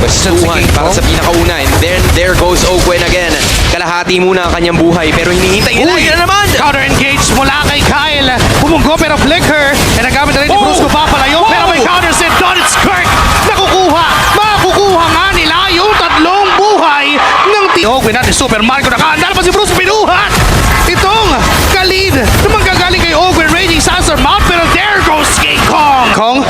Pwestuhan para sa pinakauna. And then there goes Ogwen again. Kalahati muna ang kanyang buhay. Pero hinihintay nila. Uy! Yan na naman! Counter-engage mula kay Kyle. Bumunggo pero flicker. And nagamit na rin ni Brusco papalayo. Pero may counter set doon. It's Kirk. Makukuha nga nila yung tatlong buhay ng team. Ogwen natin Super Marco. Nakahanda na pa si Brusco. Pinuhat! Itong kalid na manggagaling kay Ogwen. Raging Sandstorm Mount. Pero there goes King Kong.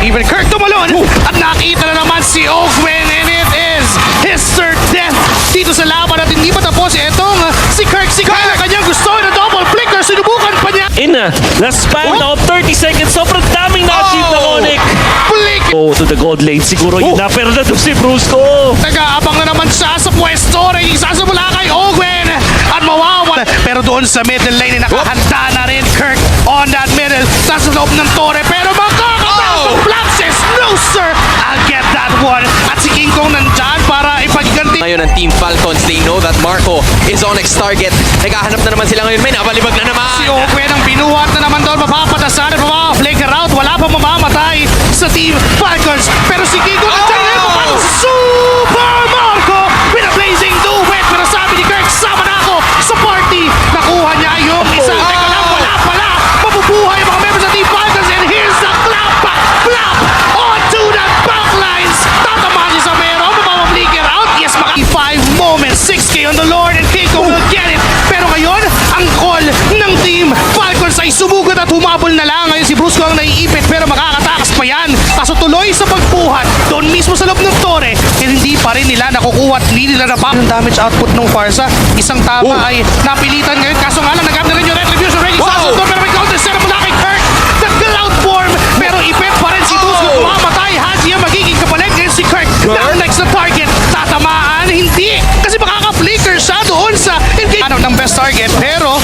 Even Kirk tumalon. At nakita na naman si Ogwen. And it is his third death dito sa laban at hindi pa tapos itong si Kirk. Si Kyle ang kanyang gusto na double flicker. Sinubukan pa niya. In the span of 30 seconds, sobrang daming na-achieve na Onyx. Flick! Oh, to the gold lane, siguro yun na, pero nandun si Brusco. Nag-aabang na naman siya sa pwesto. Isa sa mula kay Ogwen. At mawawala. Pero doon sa middle lane, nakahanda na rin Kirk on that middle. Sa loob ng tore. Pero makakatapos Black says, no sir, I'll get that one. At si King Kong nandyan para ipagganti. Ngayon ang Team Falcons, they know that Marco is Onyx target. Naghahanap na naman sila ngayon. May nabalibag na naman. Si Ogwen ang binuhat na naman doon. Mapapatasan at mapapaflicker out. Wala pa mamamatay sa Team Falcons. Pero si King Kong nandyan rin. Papasok si Super Marco with a blazing duet. Pero sabi ni Kirk, sama na ako sa party. Nakuha niya yung isa. Teka lang, wala pala. Mabubuhay ang mga members sa Team Falcons. And here's the clap back. Clap onto the backlines. Tatamaan si Samero. Mapapaflicker out. Yes, maka 5 moments. 6K on the Lord. And King Kong will get it. Pero ngayon, ang call ng Team Falcons ay sumugot at humabol na lang. Ngayon si Brusco ang naiipit pero makakatakas pa yan. Kaso tuloy sa pagbuhat doon mismo sa loob ng tore. And hindi pa rin nila nakukuha at hindi nila napak. Yung damage output ng Farsa. Isang tama ay napilitan ngayon. Kaso nga lang nagamit na rin yung retribution rating. Pero may counter set mula kay Kirk. The cloud form. Pero ipet pa rin si Brusco. Mamatay. Haji ang magiging kapalit. Ngayon si Kirk. Na next na target. Tatamaan. Hindi. Kasi makaka-flicker siya doon sa engage ng best target. Pero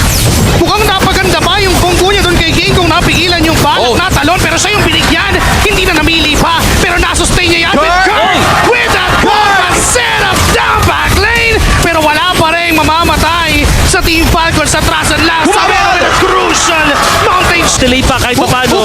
mukhang napaganda pa yung kungko niya doon kay King Kong. Napigilan yung balak na talon. Pero siya yung binigyan. Hindi na namili pa. Pero nasustain niya yan. With that bomb set up down back lane. Pero wala pa rin mamamatay sa Team Falcons sa Trasan last. Sabi with a crucial mountain. Delay pa kahit papano.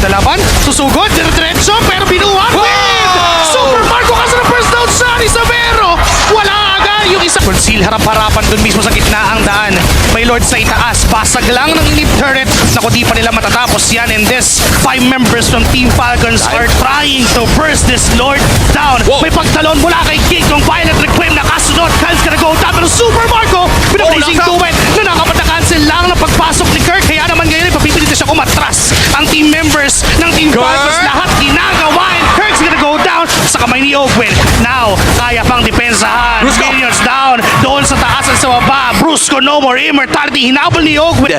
Dalaban, susugod, diretso, pero binuhat with Super Marco kasi na first down siya ni Savero. Wala agad yung isa. Conceal, harap-harapan dun mismo sa gitna ang daan. May Lord sa itaas, basag lang ng inip turret. Naku, di pa nila matatapos yan. And this 5 members from Team Falcons are trying to burst this Lord down. May pagtalon mula kay King Kong Violet Requiem na kasunod. Kyle's gonna go down, pero Super Marco with a blazing duet na nakapata-cancel lang ng pagpasok ni Kirk. Kaya naman ngayon, papipilit na siya umatras. Ang team members ng Team Falcons lahat ginagawa. And Kirk's gonna go down sa kamay ni Ogwen. Now, kaya pang depensahan. Minions down. Doon sa taas at sa baba. Brusco, no more immortality. Hinabol ni Ogwen.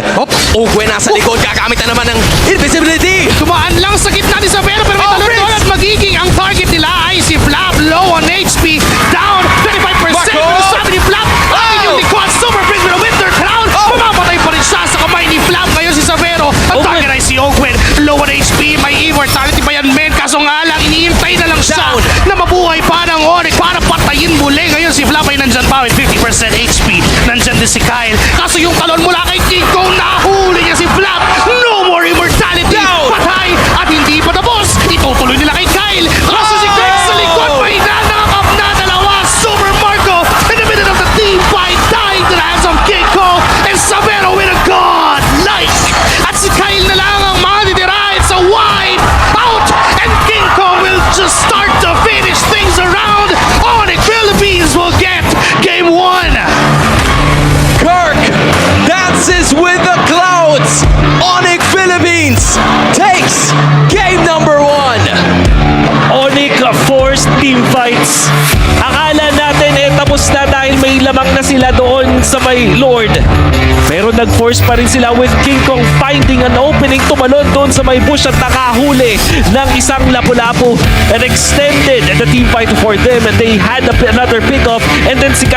Ogwen nasa likod. Gagamit na naman ng invisibility. Tumaan lang sa gitna ni Savero. Pero may talon doon at magiging ang target nila ay si Flap. Low on HP. Down 25%. Pero sabi ni Flap, ay yung likod. Super Prince with a winter crown. Mamamatay pa rin siya sa kamay ni Flap. Ngayon si Savero. Ang target ay si Ogwen. Low on HP. May immortality pa yan, men. Kaso nga lang, iniintay na lang siya na mabuhay pa ng Onyx para patayin muli. Ngayon si Flap ay nandyan pa with 50% HP. Nandyan din si Kyle. Kaso yung talon mula kay King Kong, nahuli niya si Flap. No more immortality. Patay at hindi pa tapos. Itutuloy nila kay Kyle. Kaso si Kirk sa likod. May nanakap na dalawa. Super Marco in the middle of the team fight. Dying to the hands of King Kong. And Savero with a god-like. At si Kyle na lang ang matitira. It's a wide out. And King Kong will just start to finish things around. Onyx Philippines will get game 1. Kirk dances with the clouds. Onyx Philippines takes game number 1. Onyx forced team fights. Akala natin tapos na dahil may lamang na sila doon sa may Lord. Pero nag-force pa rin sila with King Kong finding an opening, tumalon doon sa may bush at nakahuli ng isang lapu-lapu and extended the team fight for them and they had another pick-off and then si